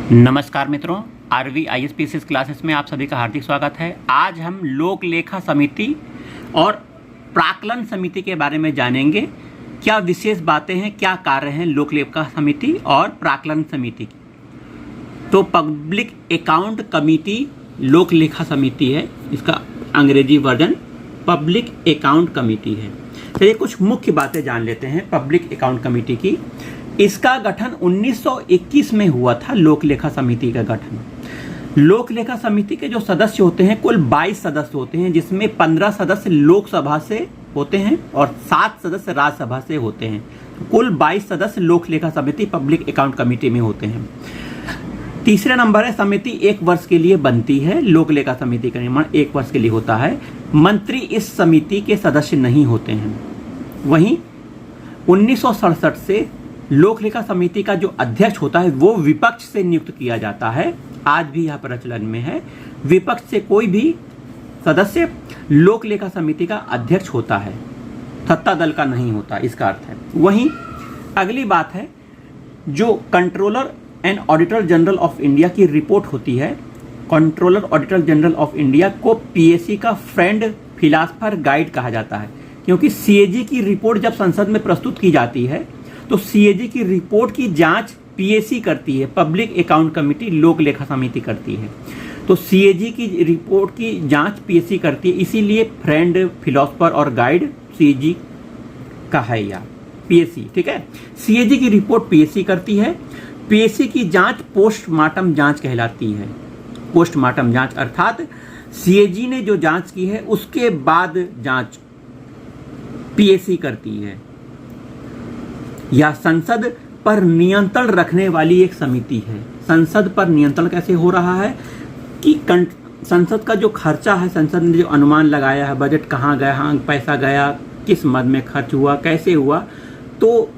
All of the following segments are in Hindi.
नमस्कार मित्रों, आरवी ISPCS क्लासेस में आप सभी का हार्दिक स्वागत है। आज हम लोक लेखा समिति और प्राक्कलन समिति के बारे में जानेंगे। क्या विशेष बातें हैं, क्या कार्य हैं लोक लेखा समिति और प्राक्कलन समिति की। तो पब्लिक अकाउंट कमेटी लोक लेखा समिति है, इसका अंग्रेजी वर्जन पब्लिक अकाउंट कमेटी है। चलिए कुछ मुख्य बातें जान लेते हैं पब्लिक अकाउंट कमेटी की। इसका गठन 1921 में हुआ था। लोक लेखा समिति का गठन, लोक लेखा समिति के जो सदस्य होते हैं कुल 22 सदस्य होते हैं, जिसमें 15 सदस्य लोकसभा से होते हैं और 7 सदस्य राज्यसभा से होते हैं। कुल 22 सदस्य लोक लेखा समिति पब्लिक अकाउंट कमेटी में होते हैं। तीसरा नंबर है, समिति 1 वर्ष के लिए बनती है। लोक लेखा समिति का निर्माण 1 वर्ष के लिए होता है। मंत्री इस समिति के सदस्य नहीं होते हैं। वहीं 1967 से लोक लेखा समिति का जो अध्यक्ष होता है वो विपक्ष से नियुक्त किया जाता है। आज भी यह प्रचलन में है, विपक्ष से कोई भी सदस्य लोक लेखा समिति का अध्यक्ष होता है, सत्ता दल का नहीं होता, इसका अर्थ है। वहीं अगली बात है, जो controller and auditor general of India की रिपोर्ट होती है, controller auditor general of India को पीएसी का फ्रेंड फिलासफर गाइड कहा जाता है, क्योंकि सीएजी की रिपोर्ट जब संसद में प्रस्तुत की जाती है तो सीएजी की रिपोर्ट की जांच पीएसी करती है, पब्लिक अकाउंट कमेटी लोक लेखा समिति करती है। तो सीएजी की रिपोर्ट की जांच पीएसी करती है, इसीलिए फ्रेंड फिलोसफर और गाइड सीएजी का है या पीएसी, ठीक है। सीएजी की रिपोर्ट पीएसी करती है। पीएसी की जांच पोस्टमार्टम जांच कहलाती है। पोस्टमार्टम जांच अर्थात सीएजी ने जो जांच की है उसके बाद जांच पीएसी करती है। यह संसद पर नियंत्रण रखने वाली एक समिति है। संसद पर नियंत्रण कैसे हो रहा है कि संसद का जो खर्चा है, संसद ने जो अनुमान लगाया है, बजट कहाँ गया, हाँ पैसा गया, किस मद में खर्च हुआ, कैसे हुआ, तो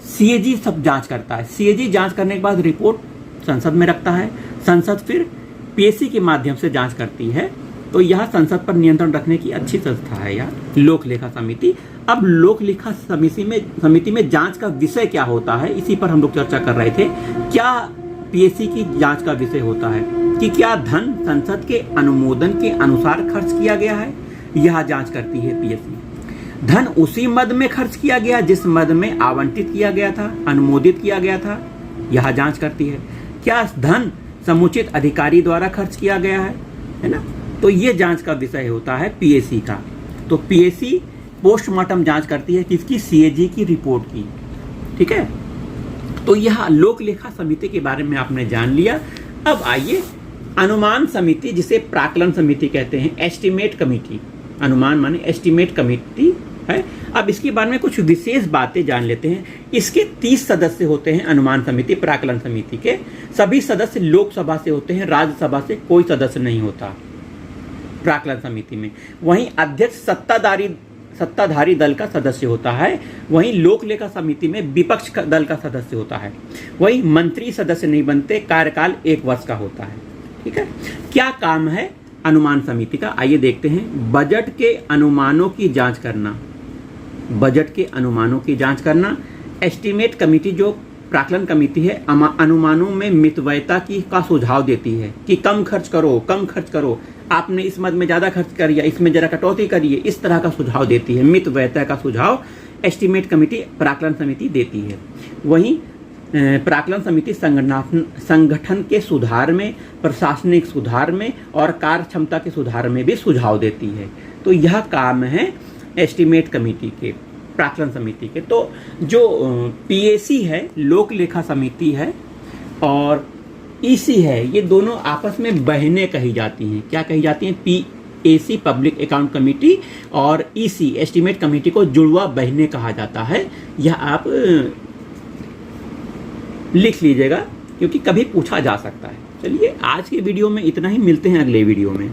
सीएजी सब जांच करता है। सीएजी जांच करने के बाद रिपोर्ट संसद में रखता है। संसद फिर पीएसी के माध्यम से जांच करती है। तो यह संसद पर नियंत्रण रखने की अच्छी संस्था है यह लोक लेखा समिति। अब लोक लेखा समिति में जांच का विषय क्या होता है, इसी पर हम लोग चर्चा कर रहे थे। क्या पीएसी की जांच का विषय होता है कि क्या धन संसद के अनुमोदन के अनुसार खर्च किया गया है, यह जांच करती है पीएसी। धन उसी मद में खर्च किया गया जिस मद में आवंटित किया गया था, अनुमोदित किया गया था, यह जांच करती है। क्या धन समुचित अधिकारी द्वारा खर्च किया गया है ना। तो ये जांच का विषय होता है पीएसी का। तो पीएसी पोस्टमार्टम जांच करती है किसकी, सीएजी की रिपोर्ट की, ठीक है। तो यह लोक लेखा समिति के बारे में आपने जान लिया। अब आइए अनुमान समिति, जिसे प्राक्कलन समिति कहते हैं, एस्टिमेट कमेटी, अनुमान माने एस्टिमेट कमेटी है। अब इसके बारे में कुछ विशेष बातें जान लेते हैं। इसके 30 सदस्य होते हैं अनुमान समिति, प्राक्कलन समिति के। सभी सदस्य लोकसभा से होते हैं, राज्यसभा से कोई सदस्य नहीं होता प्राक्कलन समिति में। वहीं अध्यक्ष सत्ताधारी दल का सदस्य होता है। वहीं लोक लेखा समिति में विपक्ष दल का सदस्य होता है। वहीं मंत्री सदस्य नहीं बनते, कार्यकाल 1 वर्ष का होता है, ठीक है। क्या काम है अनुमान समिति का, आइए देखते हैं। बजट के अनुमानों की जांच करना, बजट के अनुमानों की जांच करना। एस्टिमेट कमेटी जो प्राक्कलन कमेटी है, अनुमानों में मितव्ययता का सुझाव देती है कि कम खर्च करो, कम खर्च करो, आपने इस मद में ज़्यादा खर्च करिए, इसमें जरा कटौती करिए, इस तरह का सुझाव देती है। मितव्ययता का सुझाव एस्टिमेट कमेटी प्राक्कलन समिति देती है। वहीं प्राक्कलन समिति संगठन के सुधार में, प्रशासनिक सुधार में और कार्य क्षमता के सुधार में भी सुझाव देती है। तो यह काम है एस्टिमेट कमेटी के, प्राक्कलन समिति के। तो जो पीएसी है लोक लेखा समिति है और ईसी है, ये दोनों आपस में बहनें कही जाती हैं। क्या कही जाती हैं, पीएसी पब्लिक अकाउंट कमेटी और ईसी एस्टिमेट कमेटी को जुड़वा बहनें कहा जाता है। यह आप लिख लीजिएगा क्योंकि कभी पूछा जा सकता है। चलिए आज के वीडियो में इतना ही, मिलते हैं अगले वीडियो में।